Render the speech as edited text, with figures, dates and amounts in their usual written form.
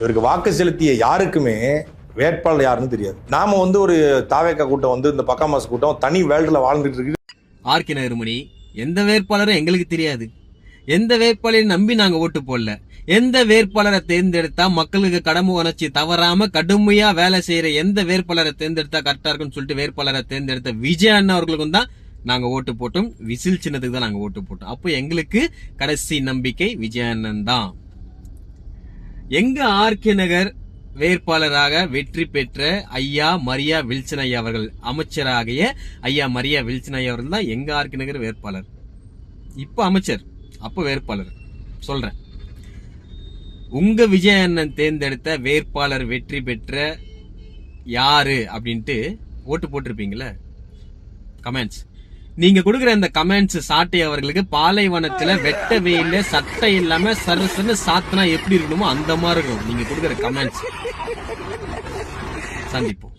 இவருக்கு வாக்கு செலுத்திய யாருக்குமே வேட்பாளர் யாருன்னு தெரியாது. நாம ஒரு தாவேக்கா கூட்டம் இந்த பக்காமாஸ் கூட்டம் தனி வேர்ல்டுல வாழ்ந்துட்டு இருக்கு. ஆர்கே நகர்மணி, எந்த வேட்பாளரும் எங்களுக்கு தெரியாது. எந்த வேட்பாளரையும் நம்பி நாங்க ஓட்டு போடல. எந்த வேட்பாளரை தேர்ந்தெடுத்தா மக்களுக்கு கடமை உணர்ச்சி தவறாம கடுமையா வேலை செய்யற எந்த வேட்பாளரை தேர்ந்தெடுத்தா கரெக்டா இருக்குன்னு சொல்லிட்டு வேட்பாளரை தேர்ந்தெடுத்த விஜய் அண்ணா அவர்களுக்கும் தான் நாங்க ஓட்டு போட்டோம். விசில் சின்னத்துக்கு தான் நாங்க ஓட்டு போட்டோம். அப்போ எங்களுக்கு கடைசி நம்பிக்கை விஜய் அண்ணன் தான். எங்க ஆர்கே நகர் வேட்பாளராக வெற்றி பெற்ற ஐயா மரியா வில்சன் ஐயா அவர்கள், அமைச்சராகிய ஐயா மரியா வில்சன் ஐயா அவர்கள் தான் எங்க ஆர்கே நகர் வேட்பாளர். இப்ப அமைச்சர், அப்ப வேட்பாளர் சொல்றேன். உங்க விஜய் அண்ணன் தேர்ந்தெடுத்த வேட்பாளர் வெற்றி பெற்ற யாரு அப்படின்ட்டு ஓட்டு போட்டிருப்பீங்களா? கமெண்ட்ஸ். நீங்க கொடுக்குற இந்த கமெண்ட்ஸ் சாட்டை அவர்களுக்கு பாலைவனத்துல வெட்ட வெயில சட்டை இல்லாம சரசன்னு சாத்தனா எப்படி இருக்கணுமோ அந்த மாதிரி இருக்கும் நீங்க கொடுக்குற கமெண்ட்ஸ். சந்திப்போம்.